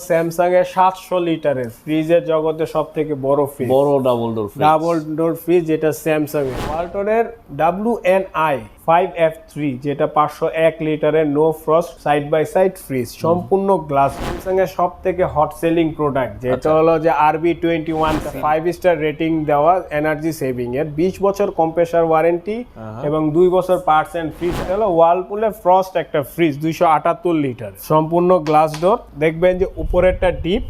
Samsung এর 700 লিটারের ফ্রিজের জগতে সবথেকে বড় ফ্রিজ, বড় ডাবল ডোর ফ্রিজ, যেটা স্যামসাং এর ওয়ালটনের WNI 5F3, যেটা 501 লিটারের no frost side by side fridge, সম্পূর্ণ গ্লাস। স্যামসাং এর সবথেকে হট সেলিং প্রোডাক্ট যেটা হলো যে RB21 5 স্টার রেটিং দেওয়া, এনার্জি সেভিং এর, 20 বছর কম্প্রেসার ওয়ারেন্টি এবং 2 বছর পার্টস এন্ড ফ্রিজ। এটা হলো ওয়ালপুলের ফ্রস্ট একটা ফ্রিজ, 278 লিটার, সম্পূর্ণ গ্লাস ডোর। দেখবেন যে উপরেরটা ডিপ,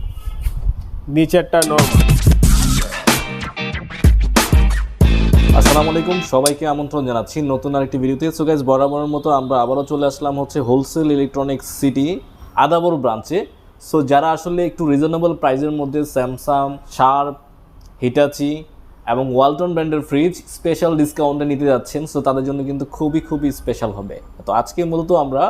নিচেরটা নরমাল। আসসালামু আলাইকুম, সবাইকে আমন্ত্রণ জানাচ্ছি নতুন আরেকটি ভিডিওতে। সো গাইস, বরাবরের মতো আমরা আবারও চলে আসলাম হোলসেল ইলেকট্রনিক্স সিটি আদাবর ব্রাঞ্চে। সো যারা আসলে একটু রিজনেবল প্রাইসের মধ্যে স্যামসাং, শার্প, হিটাচি এবং ওয়ালটন ব্র্যান্ডের ফ্রিজ স্পেশাল ডিসকাউন্টে নিতে যাচ্ছেন, সো তাদের জন্য কিন্তু খুবই স্পেশাল হবে। তো আজকে মূলত আমরা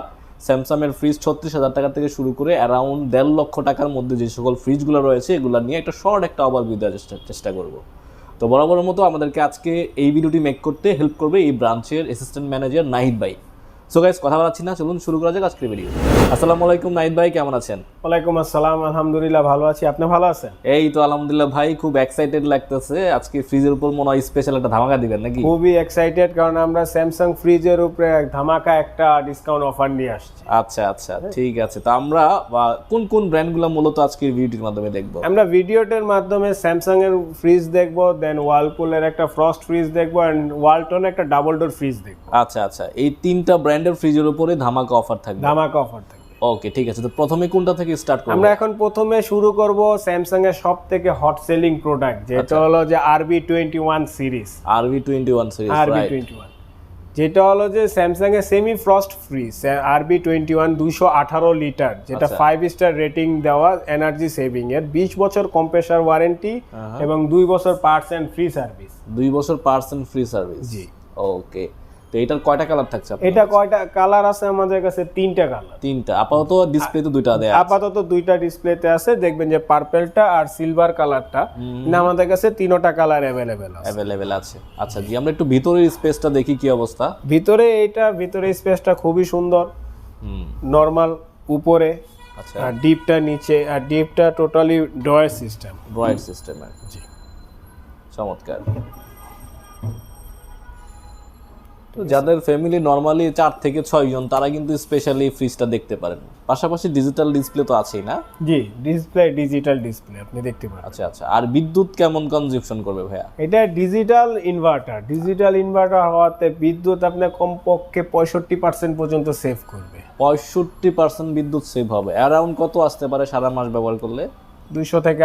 স্যামসাংয়ের ফ্রিজ 36,000 টাকা থেকে শুরু করে অ্যারাউন্ড 1.5 লক্ষ টাকার মধ্যে যে সকল ফ্রিজগুলো রয়েছে এগুলো নিয়ে একটা শর্ট একটা ওভারভিউ দেওয়ার চেষ্টা করব। তো বরাবরের মতো আমাদেরকে আজকে এই ভিডিওটি মেক করতে হেল্প করবে এই ব্রাঞ্চের অ্যাসিস্ট্যান্ট ম্যানেজার নাহিদ ভাই। সো গাইস, কথা বলাচ্ছি না, চলুন শুরু করা যাক আজকের ভিডিও। আসসালামু আলাইকুম নাহিদ ভাই, কেমন আছেন? ওয়ালাইকুম আসসালাম, আলহামদুলিল্লাহ ভালো আছি। আপনি ভালো আছেন? এই তো আলহামদুলিল্লাহ ভাই, খুব এক্সাইটেড লাগতেছে। আজকে ফ্রিজের উপর মনে হয় স্পেশাল একটা ধামাকা দিবেন নাকি? খুবই এক্সাইটেড, কারণ আমরা স্যামসাং ফ্রিজের উপরে ধামাকা একটা ডিসকাউন্ট অফার নিয়ে আসছি। আচ্ছা, ঠিক আছে। তো আমরা কোন ব্র্যান্ডগুলো মূলত আজকের ভিডিওর মাধ্যমে দেখব? আমরা ভিডিওটার মাধ্যমে স্যামসাং এর ফ্রিজ দেখব, দেন ওয়ালপুলের একটা ফ্রস্ট ফ্রিজ দেখব, এন্ড ওয়ালটন একটা ডাবল ডোর ফ্রিজ দেখব। আচ্ছা, এই তিনটা ব্র্যান্ডের ফ্রিজের উপরে ধামাকা অফার থাকবে। ওকে, ঠিক আছে। তো প্রথমে কোনটা থেকে স্টার্ট করব? আমরা এখন প্রথমে শুরু করব স্যামসাং এর সবথেকে হট সেলিং প্রোডাক্ট, যেটা হলো যে RB21 series. RB21 series, RB21 যেটা হলো যে স্যামসাং এর semi frost fridge, RB21 218 litre, যেটা 5 স্টার রেটিং দেওয়া, এনার্জি সেভিং এর, 20 বছর কম্প্রেসার ওয়ারেন্টি এবং 2 বছর পার্টস এন্ড ফ্রি সার্ভিস। 2 বছর পার্টস এন্ড ফ্রি সার্ভিস, জি। ওকে, তো এটার কয়টা কালার থাকছে? এটা কয়টা কালার আছে আমাদের কাছে? 3টা কালার। 3টা আপাতত ডিসপ্লেতে, 2টা দেয়া আছে। আপাতত 2টা ডিসপ্লেতে আছে। দেখবেন যে পার্পলটা আর সিলভার কালারটা না, আমাদের কাছে 3টা কালার अवेलेबल আছে। আচ্ছা জি, আমরা একটু ভিতরের স্পেসটা দেখি কি অবস্থা। ভিতরে স্পেসটা খুবই সুন্দর, নরমাল উপরে, আচ্ছা, আর ডিপটা নিচে, আর ডিপটা টোটালি ড্রয়ার সিস্টেম জি, চমৎকার। যাদের ফ্যামিলি নরমালি 4 থেকে 6 জন, তারা কিন্তু স্পেশালি ফ্রিজটা দেখতে পারেন। পাশাপাশি ডিজিটাল ডিসপ্লে তো আছেই না? জি, ডিজিটাল ডিসপ্লে আপনি দেখতে পারেন। আচ্ছা, আর বিদ্যুৎ কেমন কনজাম্পশন করবে ভাইয়া? এটা ডিজিটাল ইনভার্টার হওয়াতে বিদ্যুৎ আপনার কমপক্ষে 65% পর্যন্ত সেভ করবে। 65% বিদ্যুৎ সেভ হবে। অ্যারাউন্ড কত আসতে পারে সারা মাস ব্যবহার করলে? 200 থেকে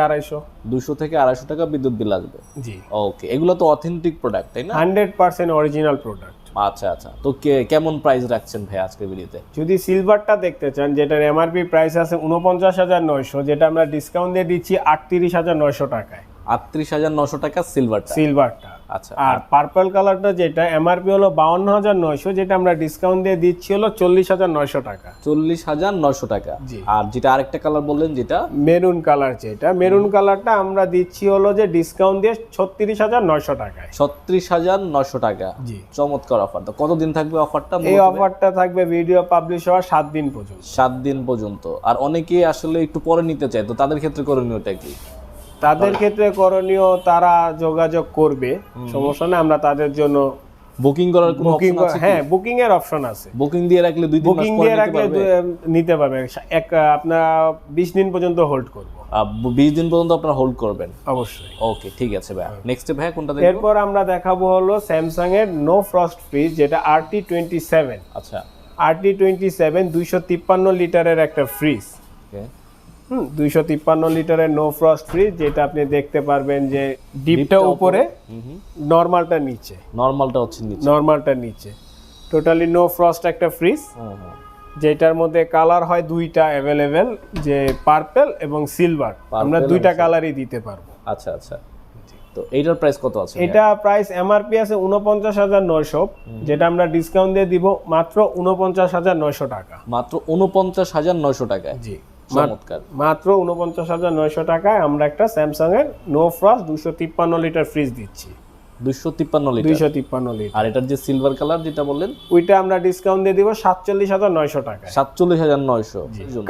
250 টাকা বিদ্যুৎ বিল আসবে। জি, ওকে। এগুলো তো অথেন্টিক প্রোডাক্ট, তাই না? 100% অরিজিনাল প্রোডাক্ট। আচ্ছা, তো কেমন প্রাইস রাখছেন ভাই আজকের ভিডিওতে? যদি সিলভারটা দেখতে চান, যেটার এমআরপি প্রাইস আছে 49,900, যেটা আমরা ডিসকাউন্ট দিয়ে দিচ্ছি 38,900 টাকায়। 38,900 টাকা সিলভারটা। আচ্ছা, আর পার্পল কালারটা যেটা এমআরপি হলো 52,900, যেটা আমরা ডিসকাউন্ট দিয়ে দিচ্ছি হলো 40,900 টাকা। 40,900 টাকা। আর যেটা আরেকটা কালার বললেন, যেটা মেরুন কালার, যেটা মেরুন কালারটা আমরা দিচ্ছি হলো যে ডিসকাউন্ট দিয়ে 36,900 টাকায়। 36,900 টাকা। জি, চমৎকার অফার। তো কতদিন থাকবে অফারটা? এই অফারটা থাকবে ভিডিও পাবলিশ হওয়ার 7 দিন পর্যন্ত। 7 দিন পর্যন্ত। আর অনেকেই আসলে একটু পরে নিতে চায়, তো তাদের ক্ষেত্রে করণীয়টা কি? তাদের ক্ষেত্রে করণীয়, তারা যোগাযোগ করবে, সমস্যা নেই। আমরা তাদের জন্য বুকিং করার কোনো অপশন আছে? হ্যাঁ, বুকিং এর অপশন আছে। বুকিং দিয়ে রাখলে 2-3 মাস পরে নিতে পারবে। আপনারা 20 দিন পর্যন্ত হোল্ড করব। 20 দিন পর্যন্ত আপনারা হোল্ড করবেন? অবশ্যই। ওকে, ঠিক আছে ভাই। নেক্সট ভাই কোনটা দেখব? এরপর আমরা দেখাবো হলো স্যামসাং এর নো ফ্রস্ট ফ্রিজ, যেটা RT27। আচ্ছা, RT27 253 লিটারের একটা ফ্রিজ। ওকে, 253 লিটারের নো ফ্রস্ট ফ্রিজ, যেটা আপনি দেখতে পারবেন যে ডিপটা উপরে, নরমালটা নিচে, টোটালি নো ফ্রস্ট একটা ফ্রিজ, যেটার মধ্যে কালার হয় 2টা अवेलेबल, যে পার্পল এবং সিলভার। আমরা 2টা কালারই দিতে পারবো। আচ্ছা, তো এইটার প্রাইস কত আছে? এটা প্রাইস এমআরপি আছে 49,900, যেটা আমরা ডিসকাউন্ট দিয়ে দিব মাত্র 49,900 টাকা। মাত্র 49,900 টাকায়? জি, চমৎকার। মাত্র 49,900 টাকায় আমরা একটা স্যামসাং এর নো ফ্রস্ট 253 লিটার ফ্রিজ দিচ্ছি। 253 লিটার। 253 লিটার। আর এটার যে সিলভার কালার যেটা বললেন, ওইটা আমরা ডিসকাউন্ট দিয়ে দিব 47,900 টাকা। 47,900।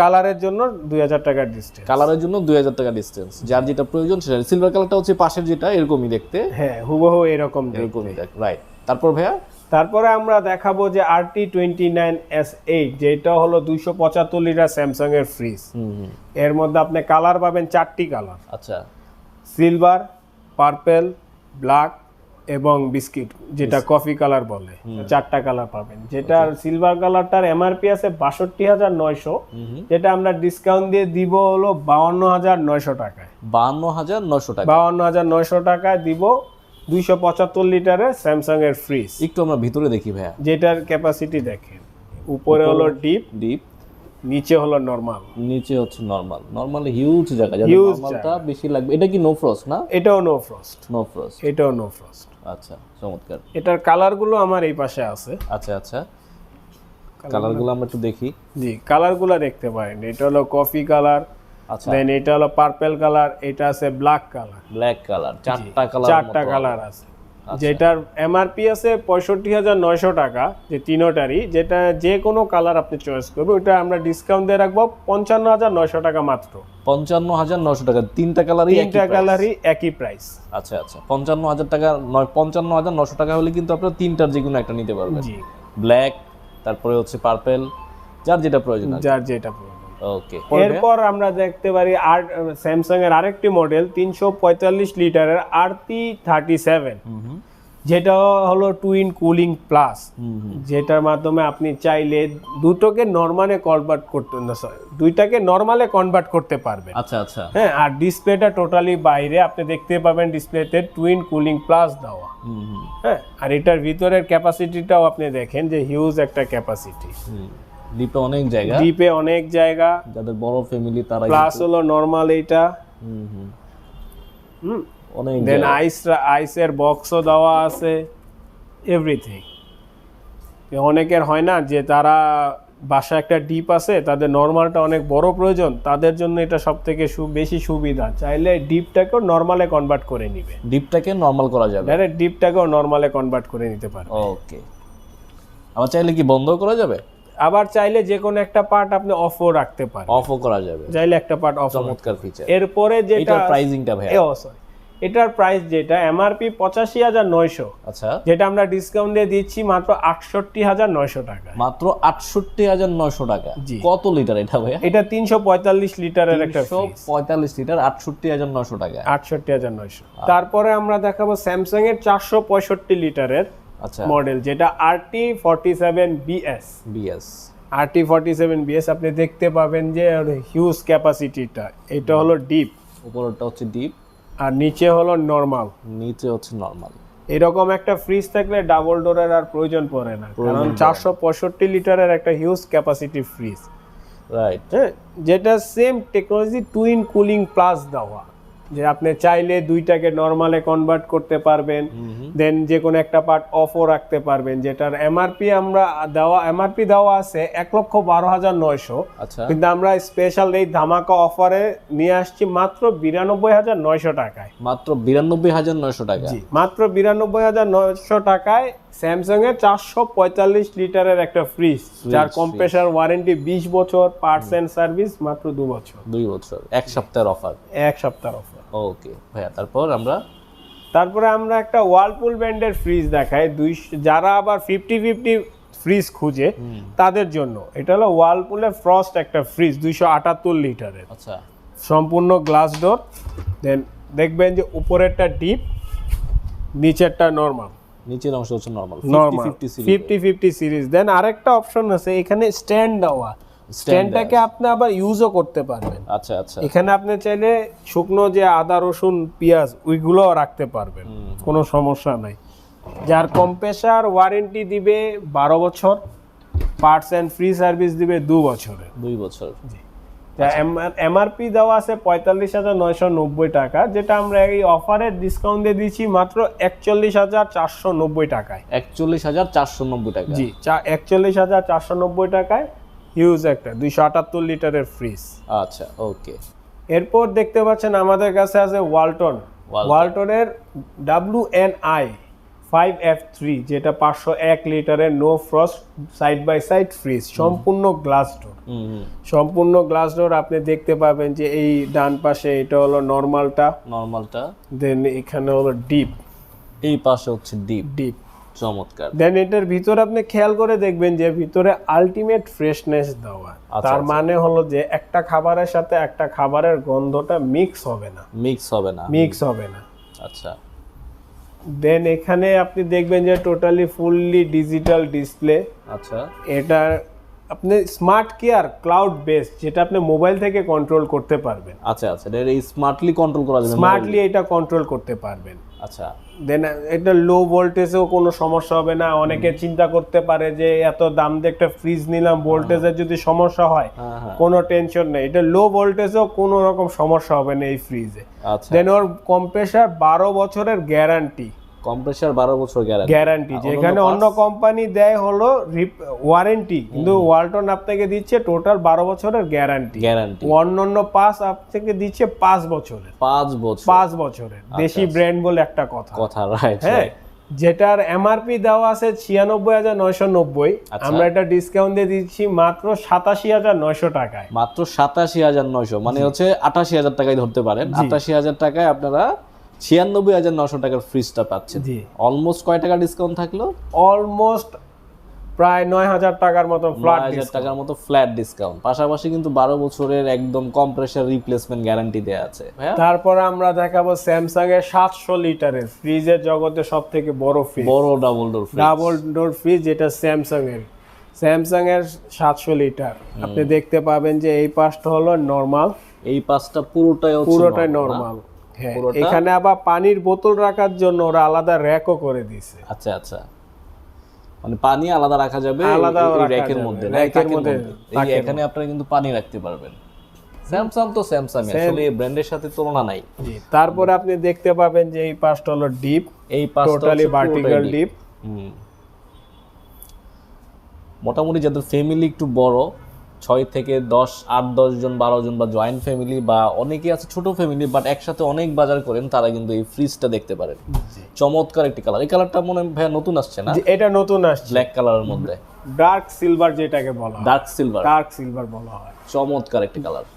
কালারের জন্য 2000 টাকার ডিসটেন্স। কালারের জন্য 2000 টাকা ডিসটেন্স। যার যেটা প্রয়োজন সেটা। সিলভার কালারটা হচ্ছে পাশের যেটা এরকমই দেখতে। হ্যাঁ, হুবহু এরকম এরকমই দেখ, রাইট। তারপর ভাইয়া তারপরে আমরা দেখাবো যে RT29S8, যেটা হলো 275 লিটার স্যামসাং এর ফ্রিজ। এর মধ্যে আপনি কালার পাবেন 4টি কালার। আচ্ছা, সিলভার, পার্পল, ব্ল্যাক এবং বিস্কিট, যেটা কফি কালার বলে। 4টা কালার পাবেন। যেটার সিলভার কালারটার এমআরপি আছে 62,900, যেটা আমরা ডিসকাউন্ট দিয়ে দিব হলো 52,900 টাকায়। 52,900 টাকা। 52,900 টাকায় দিব 275 লিটারের স্যামসাং এর ফ্রিজ। একটু আমরা ভিতরে দেখি ভাইয়া। যেটার ক্যাপাসিটি দেখেন, উপরে হলো ডিপ, নিচে হলো নরমাল। নিচে হচ্ছে নরমাল। নরমাল হিউজ জায়গা, যাদের নরমালটা বেশি লাগবে। এটা কি নো ফ্রস্ট না? এটাও নো ফ্রস্ট। নো ফ্রস্ট, এটাও নো ফ্রস্ট। আচ্ছা, চমৎকার। এটার কালারগুলো আমার এই পাশে আছে। আচ্ছা আচ্ছা, কালারগুলো আমরা একটু দেখি। জি, কালারগুলো দেখতে পারেন। এটা হলো কফি কালার, আচ্ছা, দেন এটা হলো পার্পল কালার, এটা আছে ব্ল্যাক কালার। ব্ল্যাক কালার, চারটা কালার আছে। যেটার এমআরপি আছে 65,900 টাকা, যে তিনোটারই। যেটা যে কোনো কালার আপনি চয়েস করবেন, ওটা আমরা ডিসকাউন্ট দিয়ে রাখবো 55,900 টাকা মাত্র। 55,900 টাকা। তিনটা কালারই একই প্রাইস। আচ্ছা আচ্ছা, 55,000 টাকা, 55,900 টাকা হলে কিন্তু আপনারা তিনটার যে কোনো একটা নিতে পারবেন। জি, ব্ল্যাক, তারপরে হচ্ছে পার্পল, যার যেটা প্রয়োজন। ওকে। এরপর আমরা দেখতে পারি স্যামসাং এর আরেকটি মডেল 345 লিটারের RT37, যেটা হলো টুইন কুলিং প্লাস। যেটার মাধ্যমে আপনি চাইলে দুইটাকে নরমালে কনভার্ট করতে পারবেন। আচ্ছা আচ্ছা, হ্যাঁ, আর ডিসপ্লেটা টোটালি বাইরে আপনি দেখতে পাবেন ডিসপ্লেতে টুইন কুলিং প্লাস দেওয়া। হ্যাঁ, আর এটার ভিতরের ক্যাপাসিটিটাও আপনি দেখেন যে হিউজ একটা ক্যাপাসিটি। ডিপে অনেক জায়গা, যাদের বড় ফ্যামিলি তারা। প্লাস হলো নরমাল এইটা। অনেক দেন আইসের বক্সও দেওয়া আছে, এভরিথিং। অনেকের হয় না যে তারা বাসা একটা ডিপ আছে, তাদের নরমালটা অনেক বড় প্রয়োজন, তাদের জন্য এটা সবথেকে বেশি সুবিধা। চাইলে ডিপটাকেও নরমালে কনভার্ট করে নিবে। ডিপটাকে নরমাল করা যাবে, ডাইরেক্ট ডিপটাকেও নরমালে কনভার্ট করে নিতে পারবে। ওকে। আবার চাইলে কি বন্ধ করা যাবে? আবার চাইলে যে কোনো একটা পার্ট আপনি অফও রাখতে পারেন। অফও করা যাবে, চাইলে একটা পার্ট অফ। চমৎকার ফিচার। এরপরে যেটা এটার প্রাইসিংটা ভাই, এটার প্রাইস যেটা এমআরপি 85,900, আচ্ছা, যেটা আমরা ডিসকাউন্ট দিয়ে দিচ্ছি মাত্র 68,900 টাকা। মাত্র 68,900 টাকা। কত লিটার এটা ভাই? এটা 345 লিটারের একটা ফ্রিজ। 345 লিটার, 68,900 টাকা। 68,900। তারপরে আমরা দেখাবো স্যামসাং এর 465 লিটারের মডেল, যেটা RT47BS। RT47BS আপনি দেখতে পাবেন যে হিউজ ক্যাপাসিটিটা। এটা হলো ডিপ, উপরটা হচ্ছে ডিপ আর নিচে হলো নরমাল। এরকম একটা ফ্রিজ থাকলে ডাবল ডোরের আর প্রয়োজন পড়ে না, কারণ 465 লিটারের একটা হিউজ ক্যাপাসিটি ফ্রিজ, রাইট। যেটা same technology twin cooling plus দেওয়া, যে আপনি চাইলে দুইটাকে নরমালে কনভার্ট করতে পারবেন। দেন যে কোনো একটা পার্ট অফও রাখতে পারবেন। যেটার এমআরপি দেওয়া আছে 1,12,900, কিন্তু আমরা স্পেশাল এই ধামাকা অফারে নিয়ে আসছি মাত্র 92,900 টাকায়। মাত্র 92,900 টাকা। জি, মাত্র 92,900 টাকায় স্যামসাং এর 445 লিটারের একটা ফ্রিজ, যার কম্প্রেসার ওয়ারেন্টি 20 বছর, পার্টস এন্ড সার্ভিস মাত্র 2 বছর। 2 বছর, এক সপ্তাহের অফার। ওকে ভাইয়া, তারপরে আমরা একটা ওয়ালপুল ব্র্যান্ডের ফ্রিজ দেখাই। যারা আবার 50-50 ফ্রিজ খুঁজে তাদের জন্য এটা হলো ওয়ালপুলের ফ্রস্ট একটা ফ্রিজ, 278 লিটারের। আচ্ছা, সম্পূর্ণ গ্লাস ডোর। দেন দেখবেন যে উপরেরটা ডিপ, নিচেরটা নরমাল। নিচের অংশ হচ্ছে নরমাল, 50-50 সিরিজ। দেন আরেকটা অপশন আছে এখানে, স্ট্যান্ড দেওয়া। স্ট্যান্ডটাকে আপনি আবার ইউজও করতে পারবেন। আচ্ছা আচ্ছা, এখানে আপনি চাইলে শুকনো যে আদা রসুন পেঁয়াজ ওইগুলো রাখতে পারবেন, কোনো সমস্যা নাই। যার কম্প্রেসার ওয়ারেন্টি দিবে 12 বছর, পার্টস এন্ড ফ্রি সার্ভিস দিবে 2 বছরের। 2 বছর। এমআরপি দেওয়া আছে 45,990 টাকা, যেটা আমরা এই অফারের ডিসকাউন্ট দিয়ে দিচ্ছি মাত্র 41,490 টাকায়। 41,490 টাকা। জি, 41,490 টাকায় হিউজ একটা 278 লিটারের ফ্রিজ। আচ্ছা, ওকে। এরপর দেখতে পাচ্ছেন আমাদের কাছে আছে ওয়ালটনের WNI 5F3 যেটা 501 লিটারের no frost side by side fridge, সম্পূর্ণ গ্লাস ডোর। সম্পূর্ণ গ্লাস ডোর। আপনি দেখতে পাবেন যে এই ডান পাশে এটা হলো নরমালটা, দেন এখানে হলো ডিপ, এই পাশে হচ্ছে ডিপ। চমৎকার। দেন এটার ভিতরে আপনি খেয়াল করে দেখবেন যে ভিতরে আলটিমেট ফ্রেশনেস দেওয়া। তার মানে হলো যে একটা খাবারের সাথে একটা খাবারের গন্ধটা মিক্স হবে না। আচ্ছা। দেন এখানে আপনি দেখবেন যে টোটালি ফুললি ডিজিটাল ডিসপ্লে। আচ্ছা। এটা আপনি স্মার্ট কেয়ার ক্লাউড বেস, যেটা আপনি মোবাইল থেকে কন্ট্রোল করতে পারবেন। আচ্ছা, এটা স্মার্টলি কন্ট্রোল করা যাবে, স্মার্টলি এটা কন্ট্রোল করতে পারবেন। আচ্ছা। দেন এটা লো ভোল্টেজেও কোনো সমস্যা হবে না। অনেকে চিন্তা করতে পারে যে এত দাম দিয়ে একটা ফ্রিজ নিলাম, ভোল্টেজের যদি সমস্যা হয়, কোনো টেনশন নেই, এটা লো ভোল্টেজেও কোনো রকম সমস্যা হবে না এই ফ্রিজে। দেন ওর কম্প্রেসার 12 বছরের গ্যারান্টি। কম্প্রেসার 12 বছর গ্যারান্টি, যেখানে অন্য কোম্পানি দেয় হলো ওয়ারেন্টি, কিন্তু ওয়ালটন আপনাকে দিচ্ছে টোটাল 12 বছরের গ্যারান্টি। অন্যান্য পাস আপনাকে দিচ্ছে 5 বছরের। দেশি ব্র্যান্ড বলে একটা কথা, রাইট? হ্যাঁ, যেটার এমআরপি দেওয়া আছে 96,990, আমরা এটা ডিসকাউন্ট দিয়ে দিচ্ছি মাত্র 87,900 টাকায়। মাত্র 87,900, মানে হচ্ছে 88,000 টাকায় ধরতে পারেন। 88,000 টাকায় আপনারা 96,900 টাকার ফ্রিজটা পাচ্ছেন। অলমোস্ট কয় টাকা ডিসকাউন্ট থাকলো? অলমোস্ট প্রায় 9,000 টাকার মতো ফ্ল্যাট ডিসকাউন্ট। পাশাপাশি কিন্তু 12 বছরের একদম কম্প্রেসার রিপ্লেসমেন্ট গ্যারান্টি দেয়া আছে। তারপর আমরা দেখাবো স্যামসাং এর 700 লিটারের ফ্রিজের জগতে সবথেকে বড় ফ্রিজ, ডাবল ডোর ফ্রিজ, যেটা স্যামসাং এর 700 লিটার। আপনি দেখতে পাবেন যে এই পাশটা হলো নরমাল, এই পাশটা পুরোটাই নরমাল। হ্যাঁ, এখানে আবার পানির বোতল রাখার জন্য ওরা আলাদা র‍্যাকও করে দিয়েছে। আচ্ছা, মানে পানি আলাদা রাখা যাবে এই র‍্যাকের মধ্যে। এখানে আপনারা কিন্তু পানি রাখতে পারবেন। স্যামসাং আসলে এই ব্র্যান্ডের সাথে তুলনা নাই। তারপরে আপনি দেখতে পাবেন যে এই পাশটা হলো ডিপ, এই পাশটা টোটালি ভার্টিক্যাল ডিপ। মোটামুটি যাদের ফ্যামিলি একটু বড়, 6 থেকে 8-10 জন, 12 জন, বা জয়েন্ট ফ্যামিলি, বা অনেকেই আছে ছোট ফ্যামিলি বাট একসাথে অনেক বাজার করেন, তারা কিন্তু এই ফ্রিজটা দেখতে পারেন। চমৎকার একটি কালার। এই কালারটা মনে হয় ভাই নতুন আসছে না? এটা নতুন আসছে, ব্ল্যাক কালারের মধ্যে ডার্ক সিলভার, যেটাকে বলা হয় ডার্ক সিলভার বলা হয়। চমৎকার একটি কালার,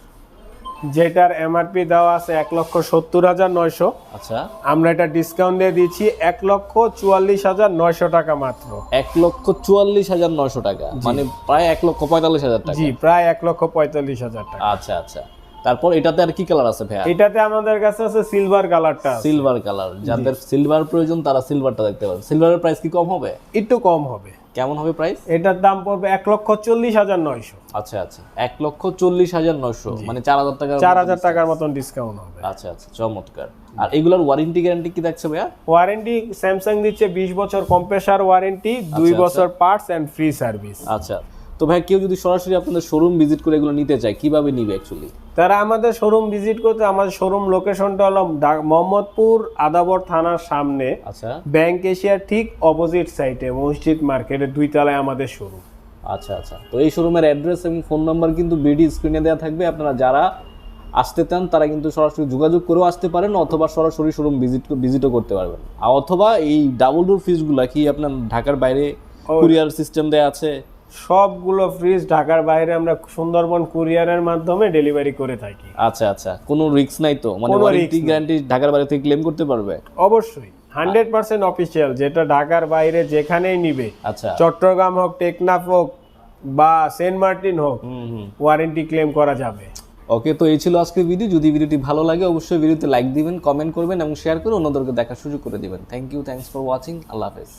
যেটার এমআরপি দেওয়া আছে 1,70,900। আচ্ছা, আমরা এটা ডিসকাউন্ট দিয়ে দিচ্ছি 1,44,900 টাকা মাত্র। 1,44,900 টাকা, মানে প্রায় 1,45,000 টাকা। জি, প্রায় 1,45,000 টাকা। আচ্ছা। তারপর এটাতে আর কি কালার আছে ভাইয়া? এটাতে আমাদের কাছে আছে সিলভার কালারটা। সিলভার কালার, যাদের সিলভার প্রয়োজন তারা সিলভারটা দেখতে পারেন। সিলভারের প্রাইস কি কম হবে? একটু কম হবে। কেমন হবে প্রাইস? এটার দাম পড়বে 1,40,900। আচ্ছা, 1,40,900, মানে 4,000 টাকার মতন ডিসকাউন্ট হবে। আচ্ছা, চমৎকার। আর এগুলোর ওয়ারেন্টি গ্যারান্টি কি দেখছে ভাইয়া? ওয়ারেন্টি স্যামসাং দিচ্ছে 20 বছর কম্প্রেসার ওয়ারেন্টি, 2 বছর পার্টস এন্ড ফ্রি সার্ভিস। আচ্ছা, তো ভাই কেউ যদি সরাসরি আপনাদের শোরুম ভিজিট করে এগুলো নিতে চায়, কিভাবে নিবে অ্যাকচুয়ালি? তারা আমাদের শোরুম ভিজিট করতে, আমাদের শোরুম লোকেশনটা হলো মোহাম্মদপুর আদাবর থানার সামনে, আচ্ছা, ব্যাংক এশিয়ার ঠিক অপোজিট সাইডে মসজিদ মার্কেটের 2 তলায় আমাদের শোরুম। আচ্ছা, তো এই শোরুমের অ্যাড্রেস এবং ফোন নাম্বার কিন্তু ভিডিও স্ক্রিনে দেওয়া থাকবে। আপনারা যারা আসতে চান তারা কিন্তু সরাসরি যোগাযোগ করেও আসতে পারেন, অথবা সরাসরি শোরুম ভিজিটও করতে পারবেন। অথবা এই ডাবল ডোর ফ্রিজগুলো কি আপনার ঢাকার বাইরে কুরিয়ার সিস্টেম দেয়া আছে? সবগুলো ফ্রিজ ঢাকার বাইরে আমরা সুন্দরবন কুরিয়ারের মাধ্যমে ডেলিভারি করে থাকি। আচ্ছা, কোনো রিস্ক নাই তো? মানে ওয়ারেন্টি গ্যারান্টি ঢাকার বাইরে থেকে ক্লেম করতে পারবে? অবশ্যই, 100% অফিশিয়াল। যেটা ঢাকার বাইরে যেখানেই নিবে, আচ্ছা, চট্টগ্রাম হোক, টেকনাফ হোক, বা সেন্ট মার্টিন হোক, ওয়ারেন্টি ক্লেম করা যাবে। ওকে, তো এই ছিল আজকের ভিডিও। যদি ভিডিওটি ভালো লাগে অবশ্যই ভিডিওতে লাইক দিবেন, কমেন্ট করবেন এবং শেয়ার করে অন্যদেরকে দেখার সুযোগ করে দিবেন। Thanks for watching. আল্লাহ হাফেজ।